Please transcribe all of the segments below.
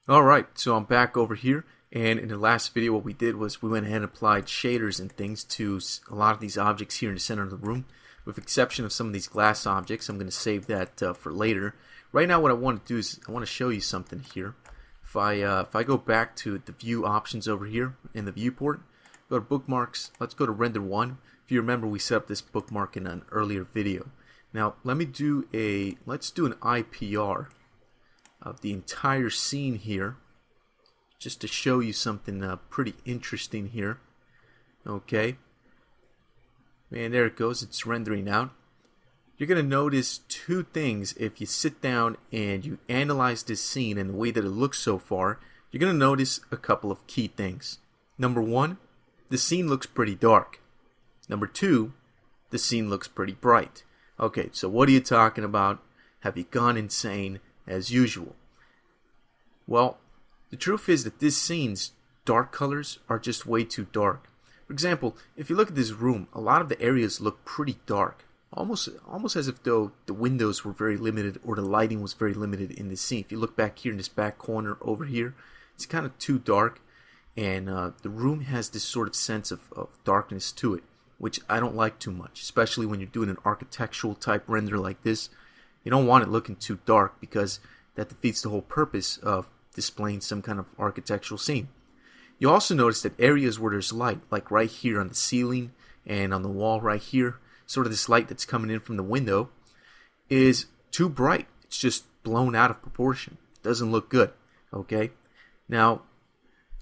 Alright, so I'm back over here, and in the last video what we did was we went ahead and applied shaders and things to a lot of these objects here in the center of the room, with exception of some of these glass objects. I'm going to save that for later. Right now what I want to do is I want to show you something here. If I go back to the view options over here in the viewport, go to bookmarks, let's go to render 1. If you remember, we set up this bookmark in an earlier video. Now let's do an IPR of the entire scene here, just to show you something pretty interesting here. Okay, and there it goes, it's rendering out. You're going to notice two things if you sit down and you analyze this scene and the way that it looks so far. You're going to notice a couple of key things. Number one, the scene looks pretty dark. Number two, the scene looks pretty bright. Okay, so what are you talking about? Have you gone insane as usual? Well, the truth is that this scene's dark colors are just way too dark. For example, if you look at this room, a lot of the areas look pretty dark. Almost as if though the windows were very limited or the lighting was very limited in this scene. If you look back here in this back corner over here, it's kind of too dark, and the room has this sort of sense of darkness to it, which I don't like too much, especially when you're doing an architectural type render like this. You don't want it looking too dark because that defeats the whole purpose of displaying some kind of architectural scene. You also notice that areas where there's light, like right here on the ceiling and on the wall right here, sort of this light that's coming in from the window, is too bright. It's just blown out of proportion. It doesn't look good. Okay? Now,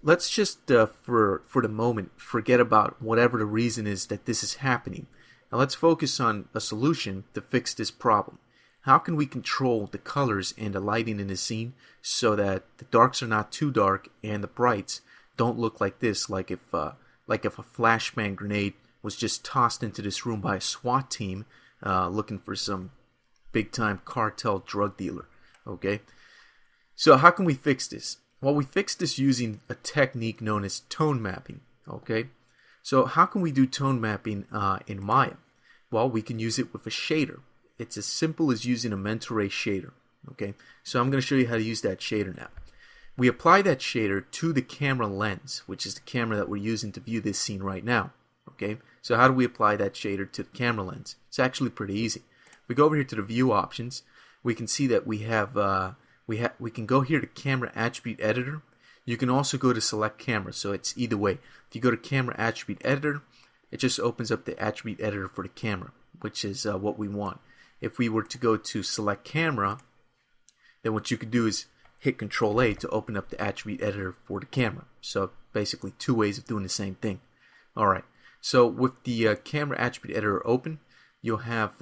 let's just, for the moment, forget about whatever the reason is that this is happening. Now let's focus on a solution to fix this problem. How can we control the colors and the lighting in the scene so that the darks are not too dark and the brights don't look like this, like if a flashbang grenade was just tossed into this room by a SWAT team looking for some big-time cartel drug dealer. Okay, so how can we fix this? Well, we fix this using a technique known as tone mapping. Okay, so how can we do tone mapping in Maya? Well, we can use it with a shader. It's as simple as using a mental ray shader. Okay, so I'm going to show you how to use that shader now. We apply that shader to the camera lens, which is the camera that we're using to view this scene right now. Okay, so how do we apply that shader to the camera lens? It's actually pretty easy. We go over here to the view options. We can see that we can go here to camera attribute editor. You can also go to select camera, so it's either way. If you go to camera attribute editor, it just opens up the attribute editor for the camera, which is what we want. If we were to go to select camera, then what you could do is hit Control A to open up the attribute editor for the camera. So basically two ways of doing the same thing. Alright, so with the camera attribute editor open, you'll have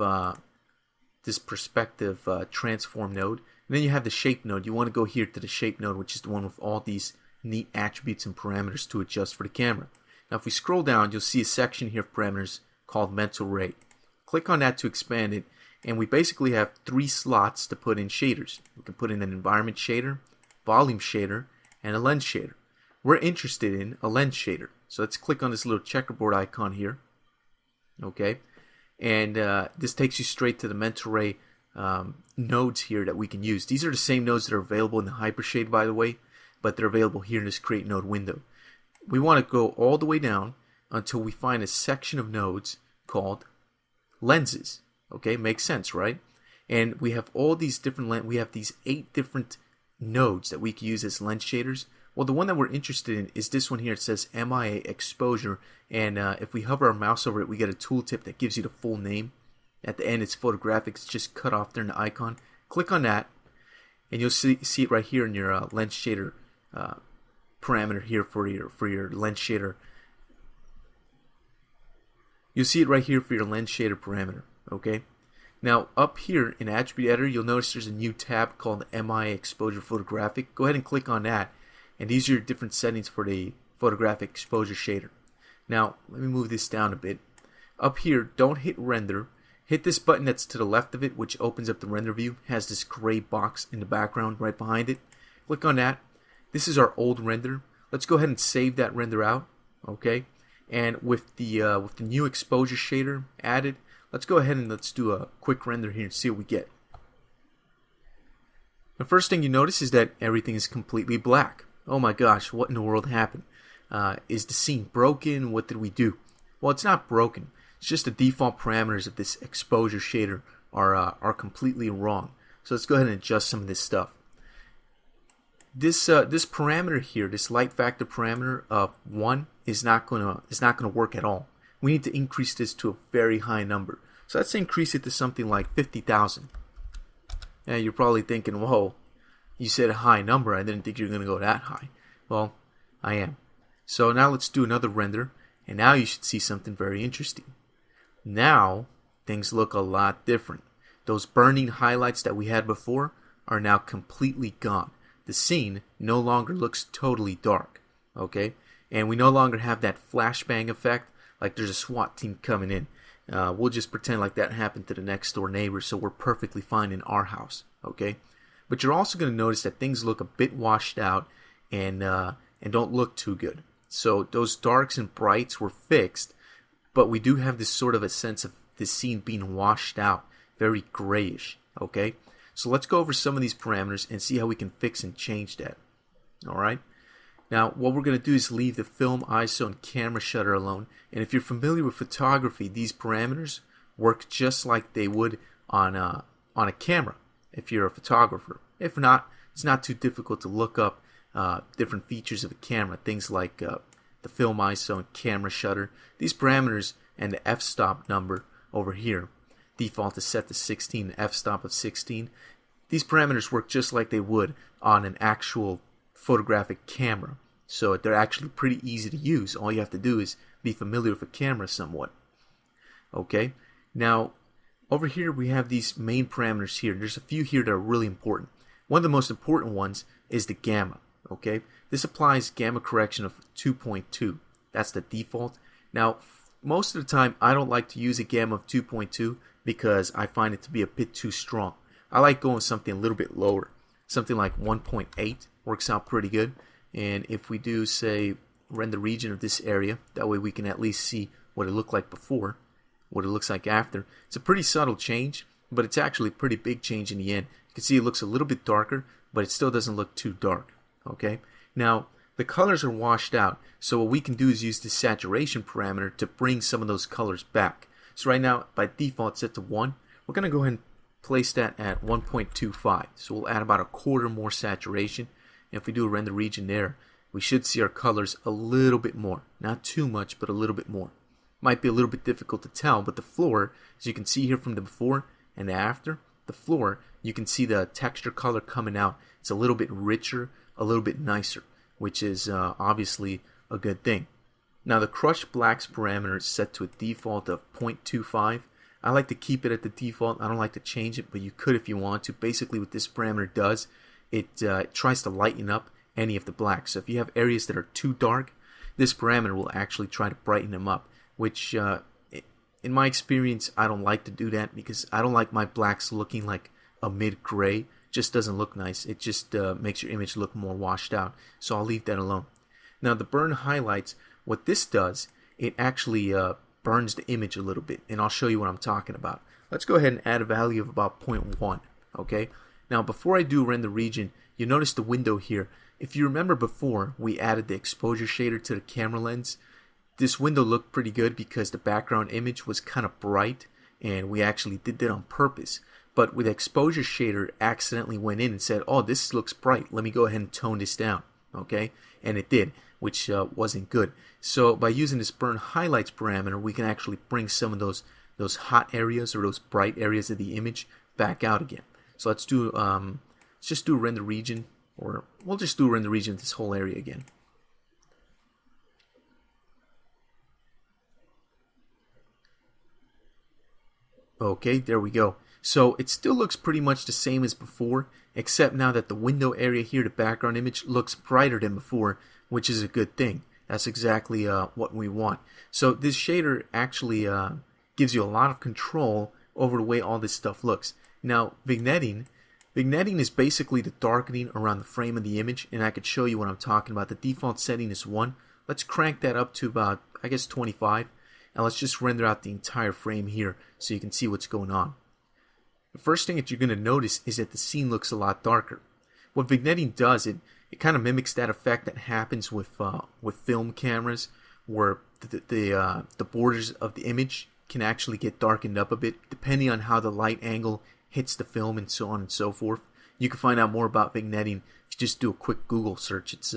this perspective transform node, and then you have the shape node. You want to go here to the shape node, which is the one with all these neat attributes and parameters to adjust for the camera. Now if we scroll down, you'll see a section here of parameters called mental ray. Click on that to expand it, and we basically have three slots to put in shaders. We can put in an environment shader, volume shader, and a lens shader. We're interested in a lens shader, so let's click on this little checkerboard icon here. Okay, and this takes you straight to the mental ray nodes here that we can use. These are the same nodes that are available in the Hypershade, by the way, but they're available here in this create node window. We want to go all the way down until we find a section of nodes called lenses. Okay, makes sense, right? And we have all these different we have these 8 different nodes that we can use as lens shaders. Well, the one that we're interested in is this one here. It says MIA exposure, and if we hover our mouse over it, we get a tooltip that gives you the full name. At the end, it's photographic. It's just cut off there in the icon. Click on that, and you'll see it right here in your lens shader parameter here for your lens shader. You'll see it right here for your lens shader parameter. Okay, now up here in attribute editor, you'll notice there's a new tab called MIA exposure photographic. Go ahead and click on that, and these are your different settings for the photographic exposure shader. Now let me move this down a bit. Up here, don't hit render. Hit this button that's to the left of it, which opens up the render view. It has this gray box in the background right behind it. Click on that. This is our old render. Let's go ahead and save that render out. Okay, and with the new exposure shader added, let's go ahead and let's do a quick render here and see what we get. The first thing you notice is that everything is completely black. Oh my gosh, what in the world happened? Is the scene broken? What did we do? Well, it's not broken. It's just the default parameters of this exposure shader are completely wrong. So let's go ahead and adjust some of this stuff. This parameter here, this light factor parameter of 1 is not gonna work at all. We need to increase this to a very high number. So let's increase it to something like 50,000. Now you're probably thinking, whoa, you said a high number. I didn't think you were going to go that high. Well, I am. So now let's do another render, and now you should see something very interesting. Now things look a lot different. Those burning highlights that we had before are now completely gone. The scene no longer looks totally dark, okay? And we no longer have that flashbang effect like there's a SWAT team coming in. We'll just pretend like that happened to the next door neighbor, so we're perfectly fine in our house, okay? But you're also going to notice that things look a bit washed out and don't look too good. So those darks and brights were fixed, but we do have this sort of a sense of the scene being washed out, very grayish, okay? So let's go over some of these parameters and see how we can fix and change that, all right? Now, what we're going to do is leave the film, ISO, and camera shutter alone. And if you're familiar with photography, these parameters work just like they would on a camera if you're a photographer. If not, it's not too difficult to look up different features of a camera, things like the film ISO and camera shutter. These parameters and the f-stop number over here, default is set to 16, f-stop of 16. These parameters work just like they would on an actual photographic camera. So they're actually pretty easy to use. All you have to do is be familiar with a camera somewhat. Okay, now over here we have these main parameters here. There's a few here that are really important. One of the most important ones is the gamma. Okay, this applies gamma correction of 2.2. That's the default. Now most of the time I don't like to use a gamma of 2.2 because I find it to be a bit too strong. I like going something a little bit lower. Something like 1.8 works out pretty good. And if we do, say, render region of this area, that way we can at least see what it looked like before, what it looks like after. It's a pretty subtle change, but it's actually a pretty big change in the end. You can see it looks a little bit darker, but it still doesn't look too dark. Okay. Now the colors are washed out, so what we can do is use the saturation parameter to bring some of those colors back. So right now, by default, it's set to 1. We're going to go ahead and place that at 1.25. So we'll add about a quarter more saturation. And if we do a render region there, we should see our colors a little bit more. Not too much, but a little bit more. Might be a little bit difficult to tell, but the floor, as you can see here from the before and the after, the floor, you can see the texture color coming out. It's a little bit richer, a little bit nicer, which is obviously a good thing. Now the crush blacks parameter is set to a default of 0.25. I like to keep it at the default. I don't like to change it, but you could if you want to. Basically what this parameter does, it tries to lighten up any of the blacks. So if you have areas that are too dark, this parameter will actually try to brighten them up, which in my experience I don't like to do that because I don't like my blacks looking like a mid-gray. Just doesn't look nice. It just makes your image look more washed out. So I'll leave that alone. Now the burn highlights, what this does, it actually burns the image a little bit, and I'll show you what I'm talking about. Let's go ahead and add a value of about 0.1. Okay. Now before I do render region, you notice the window here. If you remember before, we added the exposure shader to the camera lens. This window looked pretty good because the background image was kind of bright, and we actually did that on purpose. But with exposure shader, accidentally went in and said, oh, this looks bright, let me go ahead and tone this down. Okay, and it did, which wasn't good. So by using this burn highlights parameter, we can actually bring some of those hot areas or those bright areas of the image back out again. So let's just do a render region, or we'll just do a render region of this whole area again. Okay, there we go. So it still looks pretty much the same as before, except now that the window area here, the background image, looks brighter than before, which is a good thing. That's exactly what we want. So this shader actually gives you a lot of control over the way all this stuff looks. Now, vignetting is basically the darkening around the frame of the image, and I could show you what I'm talking about. The default setting is 1. Let's crank that up to about, I guess, 25. And let's just render out the entire frame here so you can see what's going on. The first thing that you're going to notice is that the scene looks a lot darker. what vignetting does, it kind of mimics that effect that happens with film cameras, where the borders of the image can actually get darkened up a bit depending on how the light angle hits the film and so on and so forth. You can find out more about vignetting if you just do a quick Google search. It's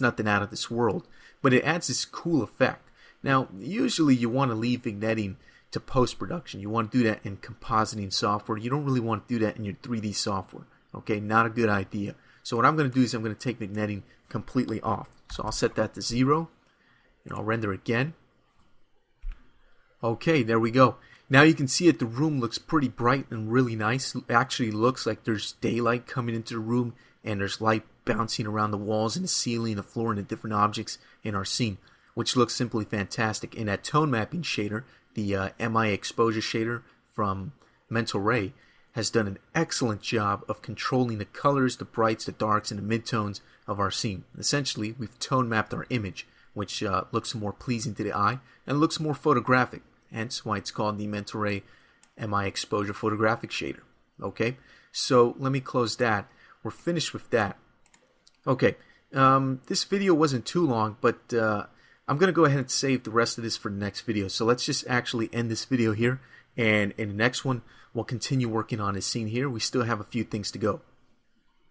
nothing out of this world, but it adds this cool effect. Now, usually you want to leave vignetting to post-production. You want to do that in compositing software. You don't really want to do that in your 3D software. Okay, not a good idea. So what I'm going to do is I'm going to take vignetting completely off. So I'll set that to 0, and I'll render again. Okay, there we go. Now you can see that the room looks pretty bright and really nice. It actually looks like there's daylight coming into the room, and there's light bouncing around the walls and the ceiling, the floor, and the different objects in our scene, which looks simply fantastic. And that tone mapping shader, the MI exposure shader from Mental Ray, has done an excellent job of controlling the colors, the brights, the darks, and the midtones of our scene. Essentially, we've tone mapped our image, which looks more pleasing to the eye and looks more photographic. Hence why it's called the Mental Ray MI exposure photographic shader. Okay, so let me close that. We're finished with that. Okay, this video wasn't too long, but I'm going to go ahead and save the rest of this for the next video. So let's just actually end this video here, and in the next one, we'll continue working on this scene here. We still have a few things to go.